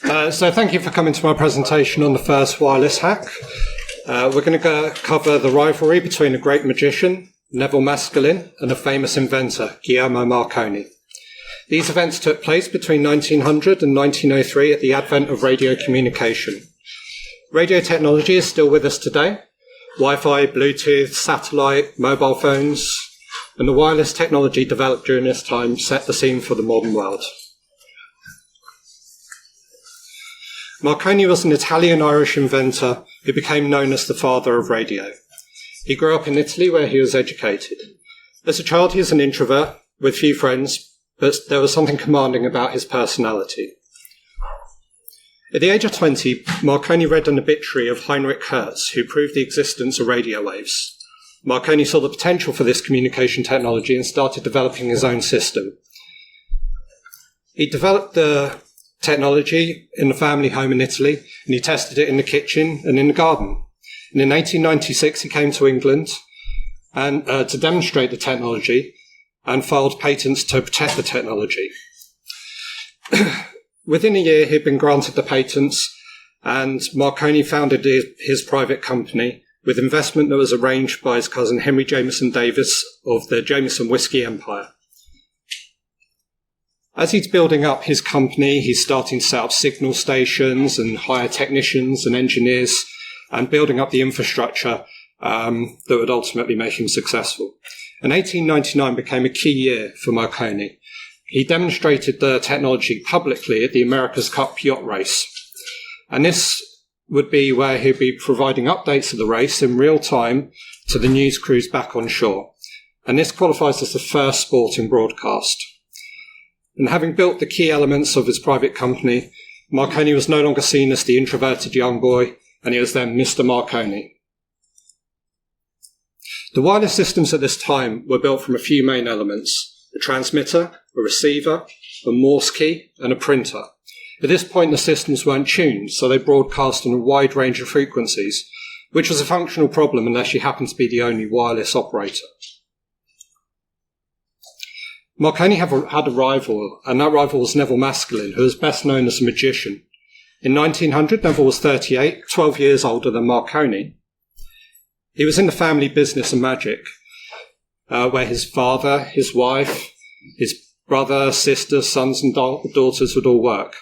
So thank you for coming to my presentation on the first wireless hack. We're going to cover the rivalry between a great magician, Neville Maskelyne, and a famous inventor, Guglielmo Marconi. These events took place between 1900 and 1903 at the advent of radio communication. Radio technology is still with us today. Wi-Fi, Bluetooth, satellite, mobile phones, and the wireless technology developed during this time set the scene for the modern world. Marconi was an Italian-Irish inventor who became known as the father of radio. He grew up in Italy where he was educated. As a child, he was an introvert with few friends, but there was something commanding about his personality. At the age of 20, Marconi read an obituary of Heinrich Hertz, who proved the existence of radio waves. Marconi saw the potential for this communication technology and started developing his own system. He developed the technology in the family home in Italy, and he tested it in the kitchen and in the garden. And in 1896, he came to England and to demonstrate the technology and filed patents to protect the technology. Within a year, he'd been granted the patents, and Marconi founded his private company with investment that was arranged by his cousin Henry Jameson Davis of the Jameson Whiskey Empire. As he's building up his company, he's starting to set up signal stations and hire technicians and engineers and building up the infrastructure that would ultimately make him successful. And 1899 became a key year for Marconi. He demonstrated the technology publicly at the America's Cup yacht race. And this would be where he'd be providing updates of the race in real time to the news crews back on shore. And this qualifies as the first sporting broadcast. And having built the key elements of his private company, Marconi was no longer seen as the introverted young boy, and he was then Mr. Marconi. The wireless systems at this time were built from a few main elements: a transmitter, a receiver, a Morse key, and a printer. At this point, the systems weren't tuned, so they broadcast on a wide range of frequencies, which was a functional problem unless you happened to be the only wireless operator. Marconi had a rival, and that rival was Neville Maskelyne, who was best known as a magician. In 1900, Neville was 38, 12 years older than Marconi. He was in the family business of magic, where his father, his wife, his brother, sister, sons and daughters would all work.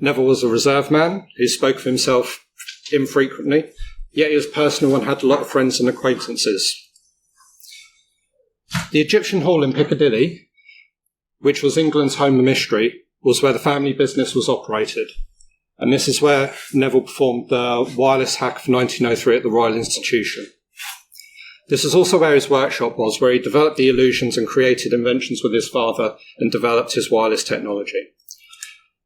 Neville was a reserved man who spoke of himself infrequently, yet he was personal and had a lot of friends and acquaintances. The Egyptian Hall in Piccadilly, which was England's home of mystery, was where the family business was operated. And this is where Neville performed the wireless hack of 1903 at the Royal Institution. This is also where his workshop was, where he developed the illusions and created inventions with his father and developed his wireless technology.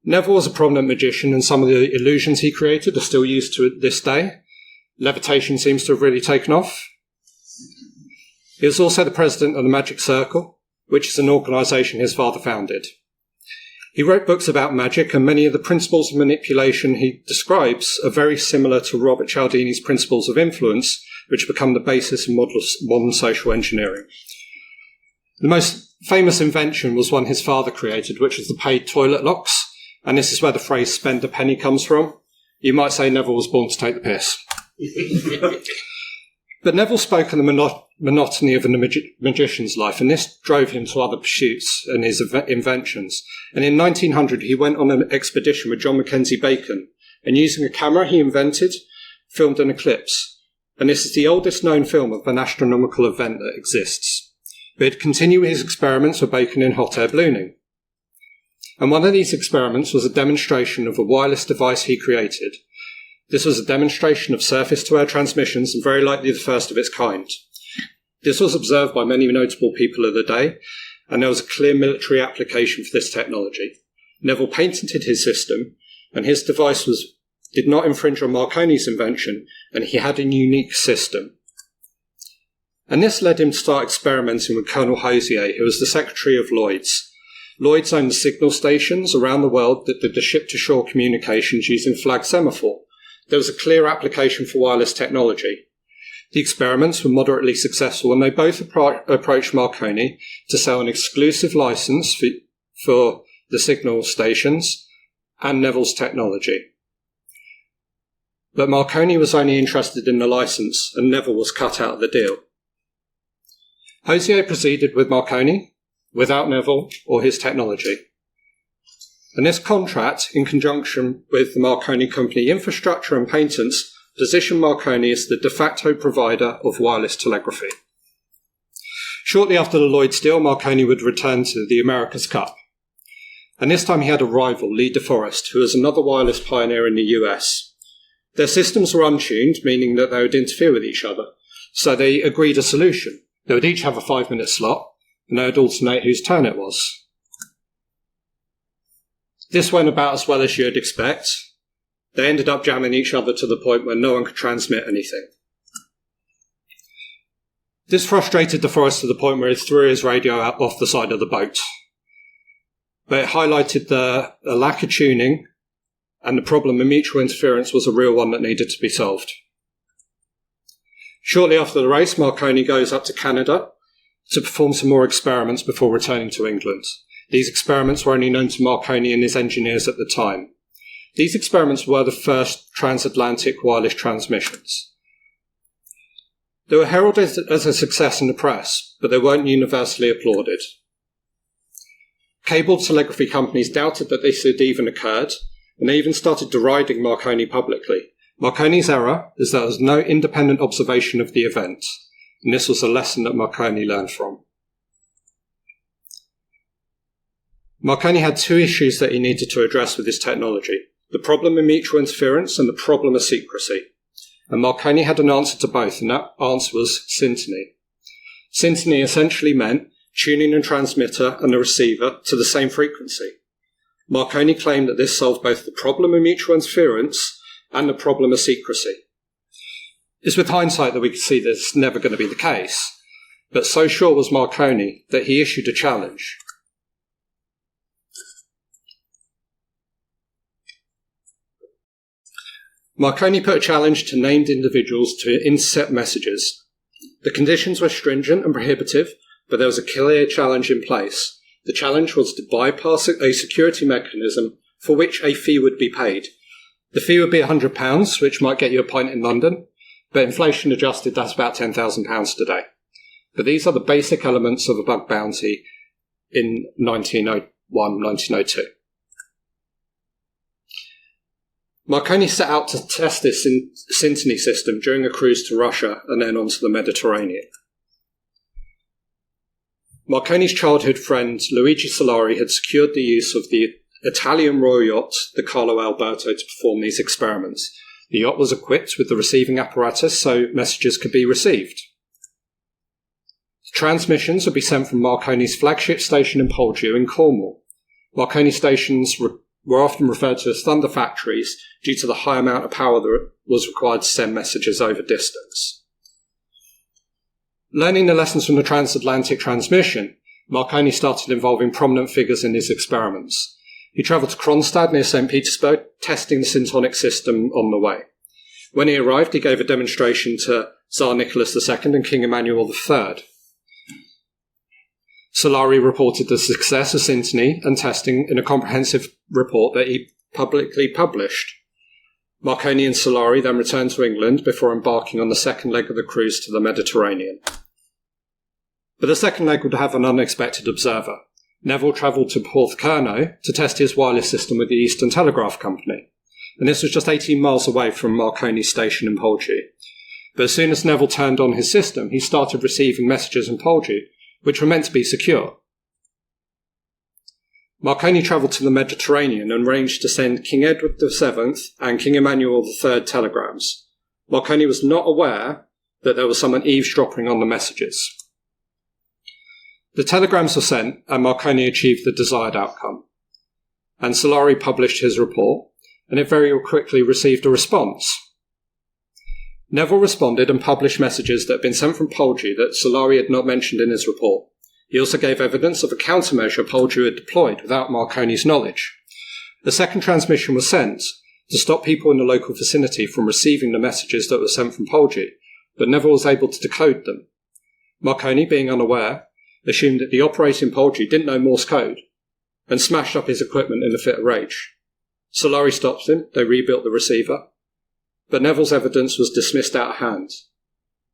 Neville was a prominent magician, and some of the illusions he created are still used to this day. Levitation seems to have really taken off. He was also the president of the Magic Circle, which is an organisation his father founded. He wrote books about magic, and many of the principles of manipulation he describes are very similar to Robert Cialdini's principles of influence, which become the basis of modern social engineering. The most famous invention was one his father created, which was the paid toilet locks, and this is where the phrase "spend a penny" comes from. You might say Neville was born to take the piss. But Neville spoke of the monotony of a magician's life, and this drove him to other pursuits and his inventions. And in 1900, he went on an expedition with John Mackenzie Bacon, and using a camera he invented, filmed an eclipse. And this is the oldest known film of an astronomical event that exists. But he'd continue his experiments with Bacon in hot air ballooning. And one of these experiments was a demonstration of a wireless device he created. This was a demonstration of surface-to-air transmissions, and very likely the first of its kind. This was observed by many notable people of the day, and there was a clear military application for this technology. Neville patented his system, and his device did not infringe on Marconi's invention, and he had a unique system. And this led him to start experimenting with Colonel Hosier, who was the secretary of Lloyd's. Lloyd's owned the signal stations around the world that did the ship-to-shore communications using flag semaphore. There was a clear application for wireless technology. The experiments were moderately successful, and they both approached Marconi to sell an exclusive license for the signal stations and Knowles' technology. But Marconi was only interested in the license, and Knowles was cut out of the deal. Hosier proceeded with Marconi, without Knowles or his technology. And this contract, in conjunction with the Marconi Company infrastructure and patents, positioned Marconi as the de facto provider of wireless telegraphy. Shortly after the Lloyds deal, Marconi would return to the America's Cup. And this time he had a rival, Lee DeForest, who was another wireless pioneer in the US. Their systems were untuned, meaning that they would interfere with each other. So they agreed a solution. They would each have a 5-minute slot, and they would alternate whose turn it was. This went about as well as you'd expect. They ended up jamming each other to the point where no one could transmit anything. This frustrated DeForest to the point where he threw his radio out off the side of the boat. But it highlighted the lack of tuning, and the problem of mutual interference was a real one that needed to be solved. Shortly after the race, Marconi goes up to Canada to perform some more experiments before returning to England. These experiments were only known to Marconi and his engineers at the time. These experiments were the first transatlantic wireless transmissions. They were heralded as a success in the press, but they weren't universally applauded. Cable telegraphy companies doubted that this had even occurred, and they even started deriding Marconi publicly. Marconi's error is that there was no independent observation of the event, and this was a lesson that Marconi learned from. Marconi had two issues that he needed to address with his technology: the problem of mutual interference and the problem of secrecy. And Marconi had an answer to both, and that answer was syntony. Syntony essentially meant tuning a transmitter and a receiver to the same frequency. Marconi claimed that this solved both the problem of mutual interference and the problem of secrecy. It's with hindsight that we can see this is never going to be the case, but so sure was Marconi that he issued a challenge. Marconi put a challenge to named individuals to intercept messages. The conditions were stringent and prohibitive, but there was a clear challenge in place. The challenge was to bypass a security mechanism for which a fee would be paid. The fee would be £100, which might get you a pint in London, but inflation adjusted, that's about £10,000 today. But these are the basic elements of a bug bounty in 1901, 1902. Marconi set out to test this syntony system during a cruise to Russia and then onto the Mediterranean. Marconi's childhood friend Luigi Solari had secured the use of the Italian royal yacht, the Carlo Alberto, to perform these experiments. The yacht was equipped with the receiving apparatus so messages could be received. Transmissions would be sent from Marconi's flagship station in Poldhu in Cornwall. Marconi stations were often referred to as thunder factories due to the high amount of power that was required to send messages over distance. Learning the lessons from the transatlantic transmission, Marconi started involving prominent figures in his experiments. He travelled to Kronstadt near St. Petersburg, testing the syntonic system on the way. When he arrived, he gave a demonstration to Tsar Nicholas II and King Emmanuel III. Solari reported the success of syntony and testing in a comprehensive report that he publicly published. Marconi and Solari then returned to England before embarking on the second leg of the cruise to the Mediterranean. But the second leg would have an unexpected observer. Neville travelled to Porthcurno to test his wireless system with the Eastern Telegraph Company, and this was just 18 miles away from Marconi's station in Poldhu. But as soon as Neville turned on his system, he started receiving messages in Poldhu, which were meant to be secure. Marconi travelled to the Mediterranean and arranged to send King Edward VII and King Emmanuel III telegrams. Marconi was not aware that there was someone eavesdropping on the messages. The telegrams were sent, and Marconi achieved the desired outcome. And Solari published his report, and it very quickly received a response. Neville responded and published messages that had been sent from Poldhu that Solari had not mentioned in his report. He also gave evidence of a countermeasure Poldhu had deployed without Marconi's knowledge. A second transmission was sent to stop people in the local vicinity from receiving the messages that were sent from Poldhu, but Neville was able to decode them. Marconi, being unaware, assumed that the operator in Poldhu didn't know Morse code and smashed up his equipment in a fit of rage. Solari stopped him. They rebuilt the receiver. But Knowles' evidence was dismissed out of hand,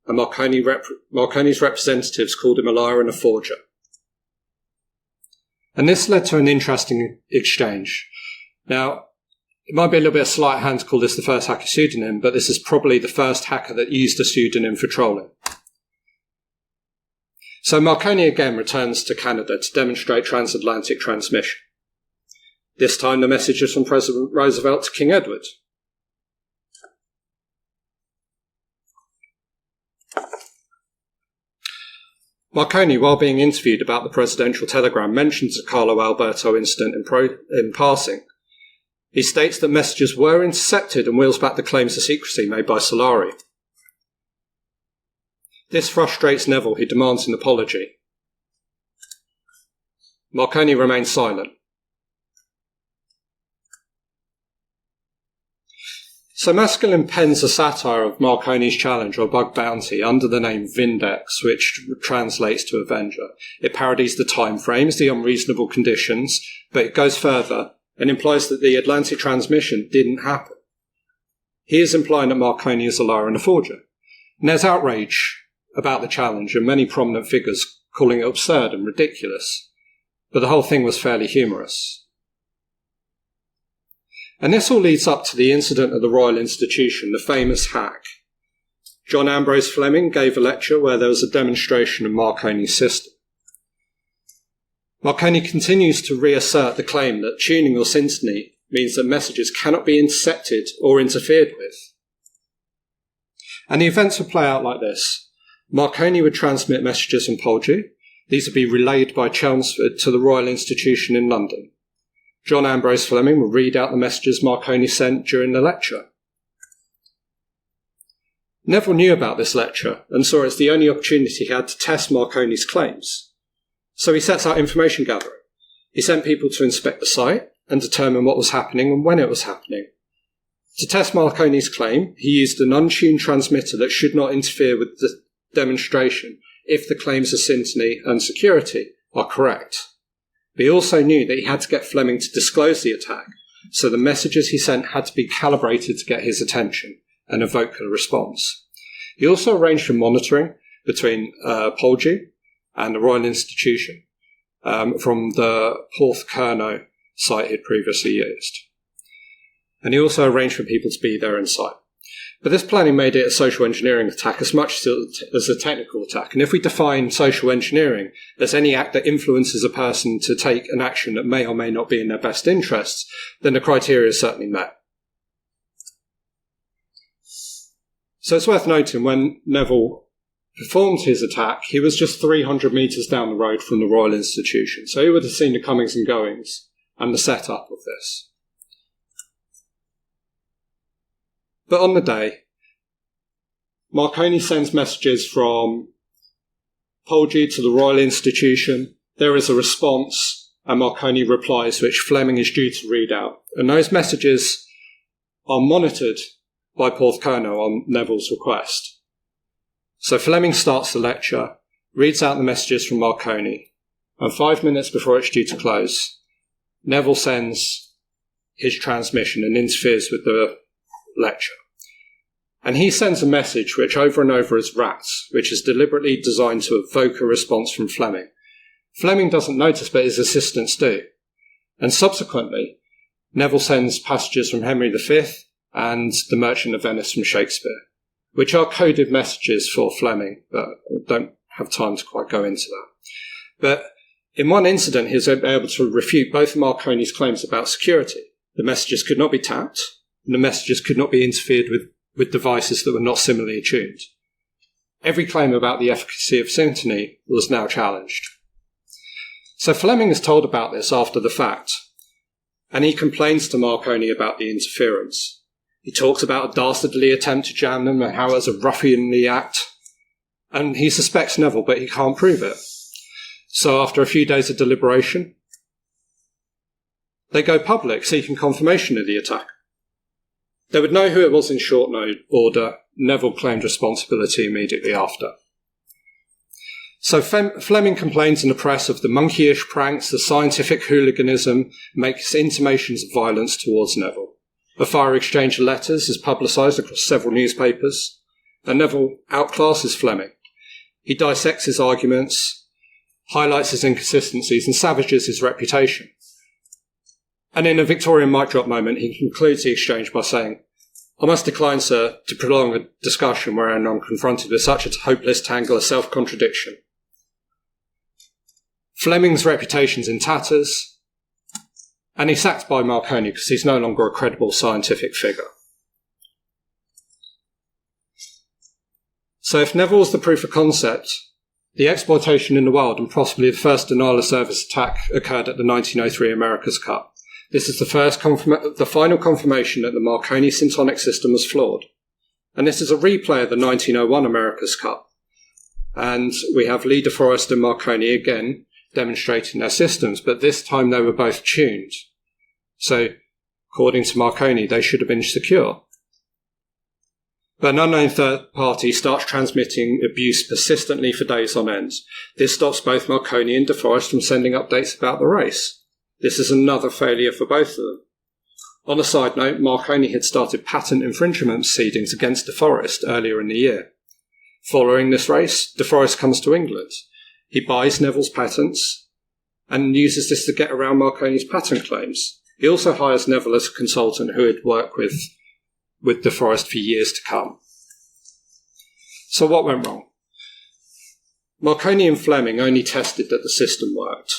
and Marconi's representatives called him a liar and a forger. And this led to an interesting exchange. Now, it might be a little bit of sleight of hand to call this the first hacker pseudonym, but this is probably the first hacker that used a pseudonym for trolling. So Marconi again returns to Canada to demonstrate transatlantic transmission. This time the message is from President Roosevelt to King Edward. Marconi, while being interviewed about the presidential telegram, mentions the Carlo Alberto incident in passing. He states that messages were intercepted and wheels back the claims of secrecy made by Solari. This frustrates Knowles, who demands an apology. Marconi remains silent. So Maskelyne pens a satire of Marconi's challenge or bug bounty under the name Vindex, which translates to Avenger. It parodies the time frames, the unreasonable conditions, but it goes further and implies that the Atlantic transmission didn't happen. He is implying that Marconi is a liar and a forger. And there's outrage about the challenge and many prominent figures calling it absurd and ridiculous. But the whole thing was fairly humorous. And this all leads up to the incident at the Royal Institution, the famous hack. John Ambrose Fleming gave a lecture where there was a demonstration of Marconi's system. Marconi continues to reassert the claim that tuning or syntony means that messages cannot be intercepted or interfered with. And the events would play out like this. Marconi would transmit messages from Polgi. These would be relayed by Chelmsford to the Royal Institution in London. John Ambrose Fleming will read out the messages Marconi sent during the lecture. Knowles knew about this lecture and saw it as the only opportunity he had to test Marconi's claims. So he sets out information gathering. He sent people to inspect the site and determine what was happening and when it was happening. To test Marconi's claim, he used an untuned transmitter that should not interfere with the demonstration if the claims of syntony and security are correct. But he also knew that he had to get Fleming to disclose the attack, so the messages he sent had to be calibrated to get his attention and evoke a response. He also arranged for monitoring between Polgi and the Royal Institution from the Porthcurno site he'd previously used. And he also arranged for people to be there in sight. But this planning made it a social engineering attack as much as a technical attack. And if we define social engineering as any act that influences a person to take an action that may or may not be in their best interests, then the criteria is certainly met. So it's worth noting when Knowles performed his attack, he was just 300 metres down the road from the Royal Institution. So he would have seen the comings and goings and the setup of this. But on the day, Marconi sends messages from Polgi to the Royal Institution. There is a response, and Marconi replies, which Fleming is due to read out. And those messages are monitored by Porthcurno on Knowles' request. So Fleming starts the lecture, reads out the messages from Marconi, and 5 minutes before it's due to close, Knowles sends his transmission and interferes with the lecture. And he sends a message which over and over is rats, which is deliberately designed to evoke a response from Fleming. Fleming doesn't notice, but his assistants do. And subsequently, Knowles sends passages from Henry V and The Merchant of Venice from Shakespeare, which are coded messages for Fleming, but I don't have time to quite go into that. But in one incident, he was able to refute both Marconi's claims about security. The messages could not be tapped, and the messages could not be interfered with devices that were not similarly attuned. Every claim about the efficacy of syntony was now challenged. So Fleming is told about this after the fact, and he complains to Marconi about the interference. He talks about a dastardly attempt to jam them and how it was a ruffianly act, and he suspects Knowles, but he can't prove it. So after a few days of deliberation, they go public seeking confirmation of the attack. They would know who it was in short order. Knowles claimed responsibility immediately after. So Fleming complains in the press of the monkeyish pranks, the scientific hooliganism, makes intimations of violence towards Neville. A fiery exchange of letters is publicised across several newspapers, and Neville outclasses Fleming. He dissects his arguments, highlights his inconsistencies, and savages his reputation. And in a Victorian mic drop moment, he concludes the exchange by saying, "I must decline, sir, to prolong a discussion wherein I'm confronted with such a hopeless tangle of self-contradiction." Fleming's reputation's in tatters, and he's sacked by Marconi because he's no longer a credible scientific figure. So if Neville was the proof of concept, the exploitation in the wild and possibly the first denial of service attack occurred at the 1903 America's Cup. This is the final confirmation that the Marconi syntonic system was flawed. And this is a replay of the 1901 America's Cup. And we have Lee de Forest and Marconi again demonstrating their systems, but this time they were both tuned. So, according to Marconi, they should have been secure. But an unknown third party starts transmitting abuse persistently for days on end. This stops both Marconi and de Forest from sending updates about the race. This is another failure for both of them. On a side note, Marconi had started patent infringement proceedings against de Forest earlier in the year. Following this race, de Forest comes to England. He buys Neville's patents and uses this to get around Marconi's patent claims. He also hires Neville as a consultant who would work with de Forest for years to come. So what went wrong? Marconi and Fleming only tested that the system worked.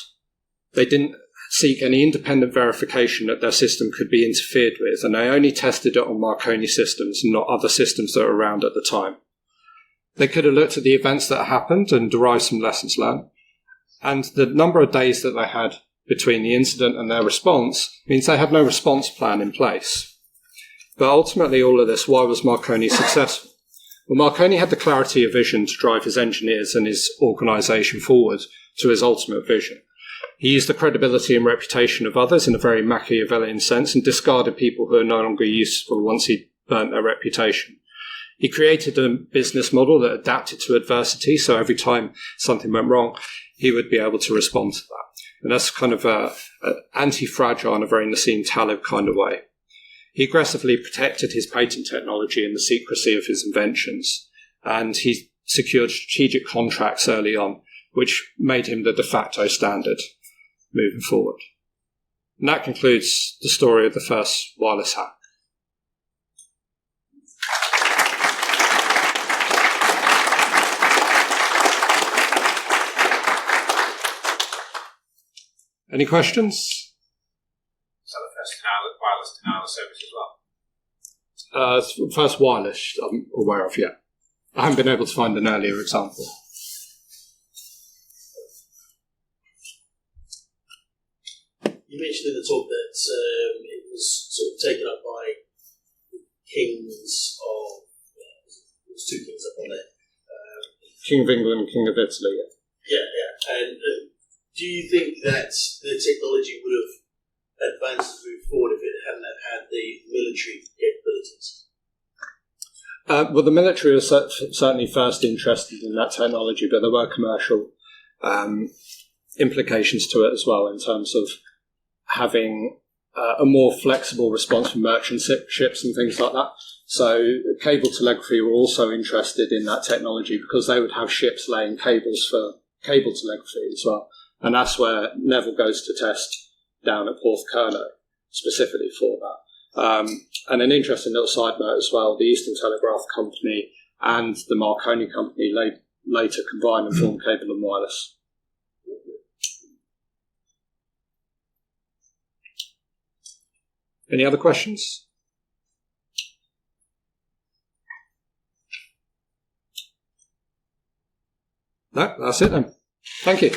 They didn't seek any independent verification that their system could be interfered with, and they only tested it on Marconi systems and not other systems that were around at the time. They could have looked at the events that happened and derived some lessons learned, and the number of days that they had between the incident and their response means they had no response plan in place. But ultimately, all of this, why was Marconi successful? Well, Marconi had the clarity of vision to drive his engineers and his organisation forward to his ultimate vision. He used the credibility and reputation of others in a very Machiavellian sense and discarded people who are no longer useful once he burnt their reputation. He created a business model that adapted to adversity, so every time something went wrong, he would be able to respond to that. And that's kind of an anti-fragile in a very Nassim Taleb kind of way. He aggressively protected his patent technology and the secrecy of his inventions, and he secured strategic contracts early on, which made him the de facto standard moving forward. And that concludes the story of the first wireless hack. Any questions? Is that the first wireless denial of service as well? First wireless I'm aware of yet. I haven't been able to find an earlier example. You mentioned in the talk that it was sort of taken up by kings of, there was two kings up on there. King of England and King of Italy. Yeah. And do you think that the technology would have advanced and moved forward if it hadn't had the military capabilities? Well, the military was certainly first interested in that technology, but there were commercial implications to it as well in terms of having a more flexible response from merchant ships and things like that. So cable telegraphy were also interested in that technology because they would have ships laying cables for cable telegraphy as well. And that's where Neville goes to test down at Porthcurno, specifically for that. And an interesting little side note as well, the Eastern Telegraph Company and the Marconi Company later combined and formed Cable and Wireless. Any other questions? No, that's it then. Thank you.